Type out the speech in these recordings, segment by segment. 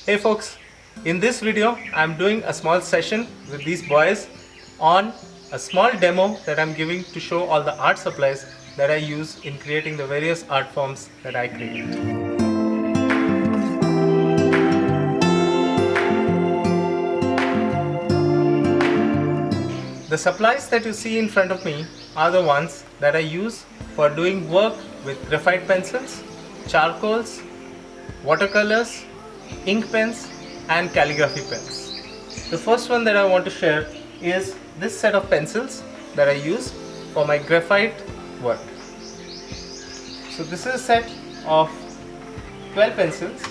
Hey folks, in this video I'm doing a small session with these boys on a small demo that I'm giving to show all the art supplies that I use in creating the various art forms that I create. The supplies that you see in front of me are the ones that I use for doing work with graphite pencils, charcoals, watercolors, ink pens and calligraphy pens. The first one that I want to share is this set of pencils that I use for my graphite work. So this is a set of 12 pencils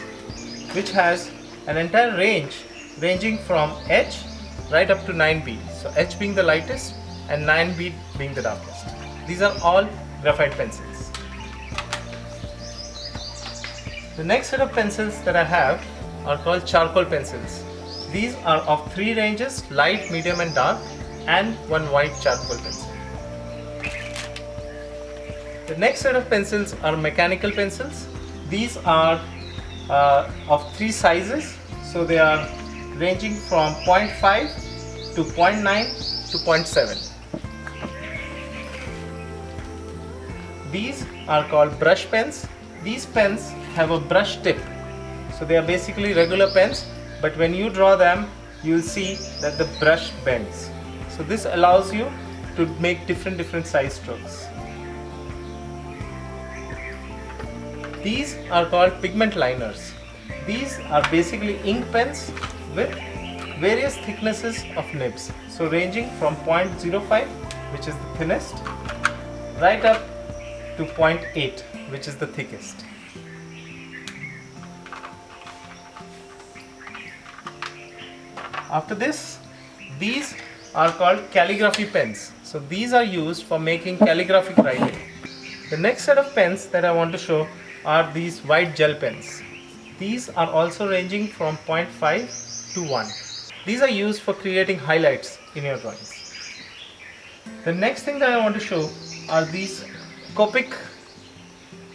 which has an entire range ranging from H right up to 9B. So H being the lightest and 9B being the darkest. These are all graphite pencils. The next set of pencils that I have are called charcoal pencils. These are of 3 ranges: light, medium and dark, and one white charcoal pencil. The next set of pencils are mechanical pencils. These are of 3 sizes, so they are ranging from 0.5 to 0.9 to 0.7. These are called brush pens. These pens have a brush tip, so they are basically regular pens, but when you draw them you will see that the brush bends. So this allows you to make different size strokes. These are called pigment liners. These are basically ink pens with various thicknesses of nibs, so ranging from 0.05, which is the thinnest, right up to 0.8, which is the thickest. After this, these are called calligraphy pens. So these are used for making calligraphic writing. The next set of pens that I want to show are these white gel pens. These are also ranging from 0.5 to 1. These are used for creating highlights in your drawings. The next thing that I want to show are these Copic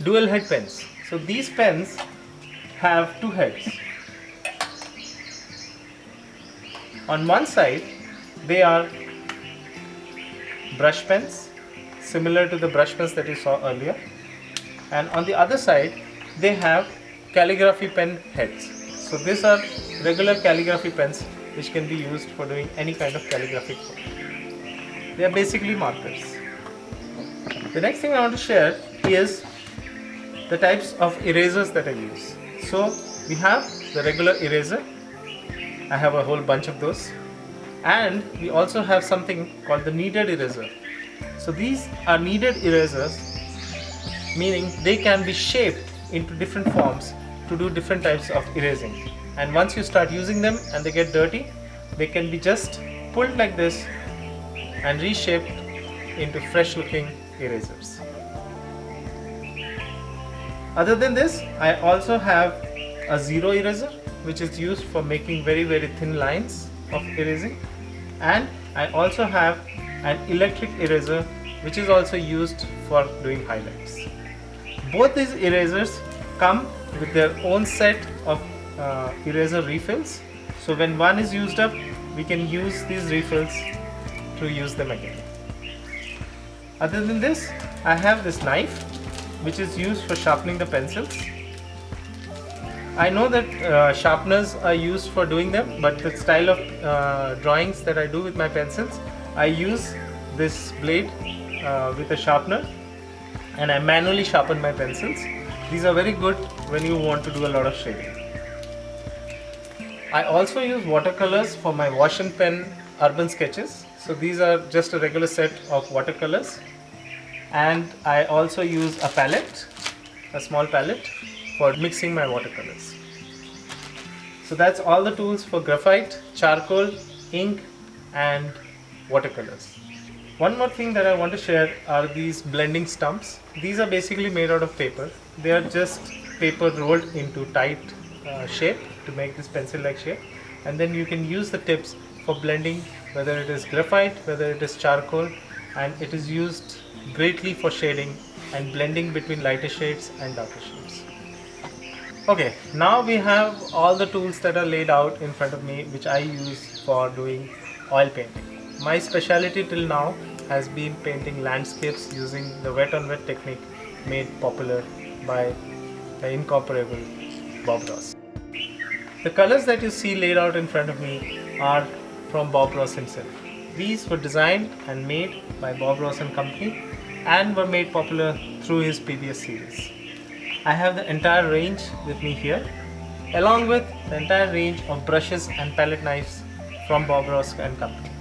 dual head pens. So these pens have 2 heads. On one side they are brush pens, similar to the brush pens that you saw earlier, and on the other side they have calligraphy pen heads. So these are regular calligraphy pens which can be used for doing any kind of calligraphic work. They are basically markers. The next thing I want to share is the types of erasers that I use. So we have the regular eraser. I have a whole bunch of those, and we also have something called the kneaded eraser. So these are kneaded erasers, meaning they can be shaped into different forms to do different types of erasing. And once you start using them and they get dirty, they can be just pulled like this and reshaped into fresh looking erasers. Other than this, I also have a zero eraser, which is used for making very thin lines of erasing, and I also have an electric eraser which is also used for doing highlights. Both these erasers come with their own set of eraser refills, so when one is used up we can use these refills to use them again. Other than this, I have this knife which is used for sharpening the pencils. I know that sharpeners are used for doing them, but the style of drawings that I do with my pencils, I use this blade with a sharpener and I manually sharpen my pencils. These are very good when you want to do a lot of shading. I also use watercolors for my wash and pen urban sketches. So these are just a regular set of watercolors, and I also use a palette, a small palette, for mixing my watercolors. So that's all the tools for graphite, charcoal, ink and watercolors. One more thing that I want to share are these blending stumps. These are basically made out of paper. They are just paper rolled into tight shape to make this pencil like shape, and then you can use the tips for blending, whether it is graphite, whether it is charcoal, and it is used greatly for shading and blending between lighter shades and darker shades. Okay, now we have all the tools that are laid out in front of me, which I use for doing oil painting. My specialty till now has been painting landscapes using the wet on wet technique made popular by the incomparable Bob Ross. The colors that you see laid out in front of me are from Bob Ross himself. These were designed and made by Bob Ross and Company and were made popular through his PBS series. I have the entire range with me here, along with the entire range of brushes and palette knives from Bob Ross and Company.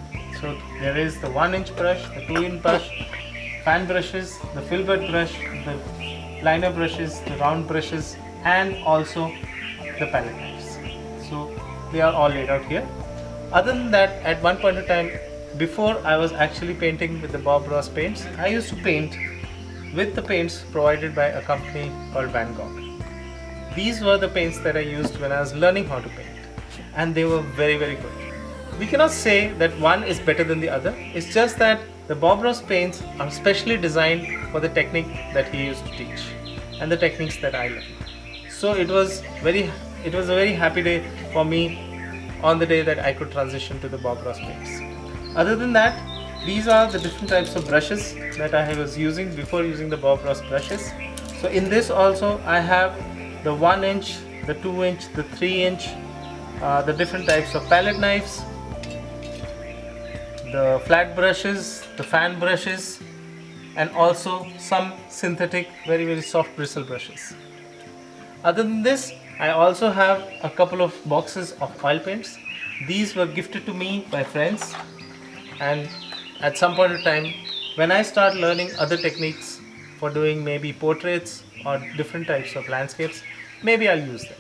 So there is the 1-inch brush, the 2-inch brush, fan brushes, the filbert brush, the liner brushes, the round brushes, and also the palette knives. So they are all laid out here. Other than that, at one point in time, before I was actually painting with the Bob Ross paints, I used to paint with the paints provided by a company called Van Gogh. These were the paints that I used when I was learning how to paint, and they were very, very good. We cannot say that one is better than the other. It's just that the Bob Ross paints are specially designed for the technique that he used to teach and the techniques that I learned. So it was a very happy day for me on the day that I could transition to the Bob Ross paints. Other than that, these are the different types of brushes that I was using before using the Bob Ross brushes. So in this also I have the 1-inch, the 2-inch, the 3-inch, the different types of palette knives, the flat brushes, the fan brushes, and also some synthetic very, very soft bristle brushes. Other than this, I also have a couple of boxes of oil paints. These were gifted to me by friends, and at some point in time, when I start learning other techniques for doing maybe portraits or different types of landscapes, maybe I'll use them.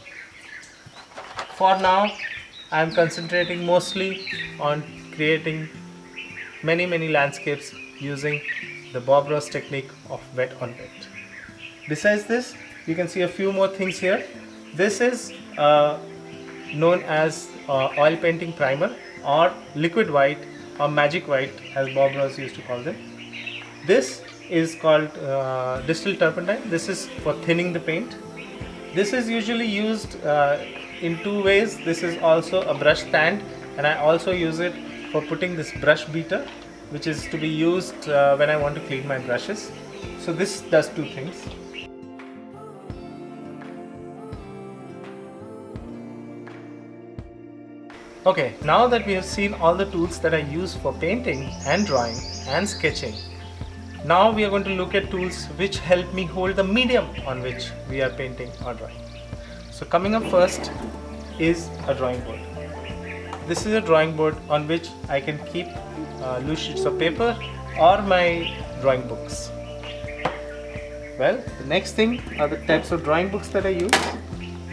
For now, I'm concentrating mostly on creating many landscapes using the Bob Ross technique of wet on wet. Besides this, you can see a few more things here. This is known as oil painting primer, or liquid white, or magic white as Bob Ross used to call them. This is called distilled turpentine. This is for thinning the paint. This is usually used in two ways. This is also a brush stand, and I also use it for putting this brush beater, which is to be used when I want to clean my brushes. So this does two things. Okay, now that we have seen all the tools that I use for painting and drawing and sketching, now we are going to look at tools which help me hold the medium on which we are painting or drawing. So coming up first is a drawing board. This is a drawing board on which I can keep loose sheets of paper or my drawing books. Well, the next thing are the types of drawing books that I use.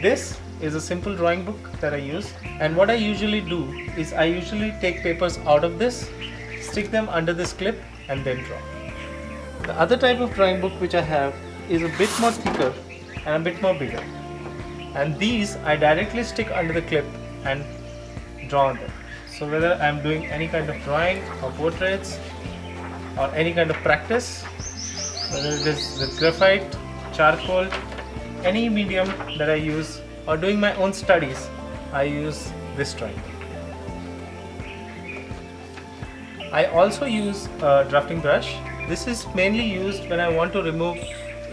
This is a simple drawing book that I use, and what I usually do is I usually take papers out of this, stick them under this clip, and then draw. The other type of drawing book which I have is a bit more thicker and a bit more bigger, and these I directly stick under the clip and draw on them. So whether I am doing any kind of drawing or portraits or any kind of practice, whether it is with graphite, charcoal, any medium that I use, or doing my own studies, I use this drawing book. I also use a drafting brush. This is mainly used when I want to remove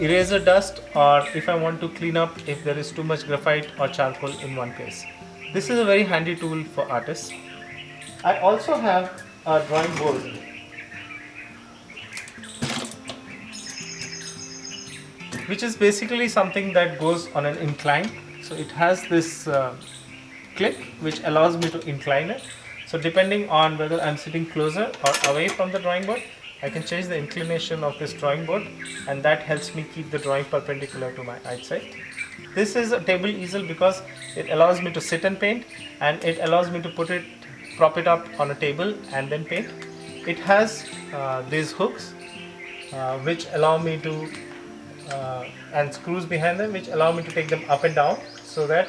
eraser dust, or if I want to clean up if there is too much graphite or charcoal in one place. This is a very handy tool for artists. I also have a drawing board which is basically something that goes on an incline. So it has this clip which allows me to incline it. So depending on whether I'm sitting closer or away from the drawing board, I can change the inclination of this drawing board, and that helps me keep the drawing perpendicular to my eyesight. This is a table easel because it allows me to sit and paint, and it allows me to prop it up on a table and then paint. It has these hooks which allow me to and screws behind them which allow me to take them up and down, so that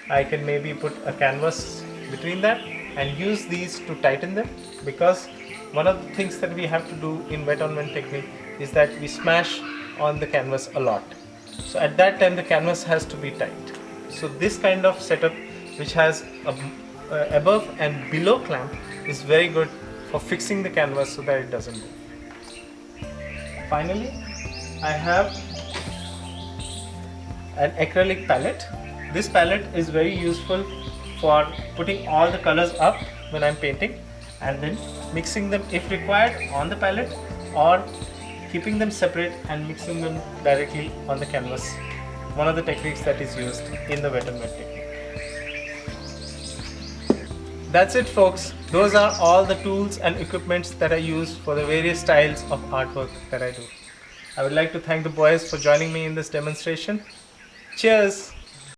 I can maybe put a canvas between that and use these to tighten them, because one of the things that we have to do in wet on wet technique is that we smash on the canvas a lot. So at that time the canvas has to be tight. So this kind of setup, which has a above and below clamp, is very good for fixing the canvas so that it doesn't move. Finally, I have an acrylic palette. This palette is very useful for putting all the colors up when I'm painting and then mixing them if required on the palette, or keeping them separate and mixing them directly on the canvas. One of the techniques that is used in the wet and wet technique. That's it, folks. Those are all the tools and equipments that I use for the various styles of artwork that I do. I would like to thank the boys for joining me in this demonstration. Cheers!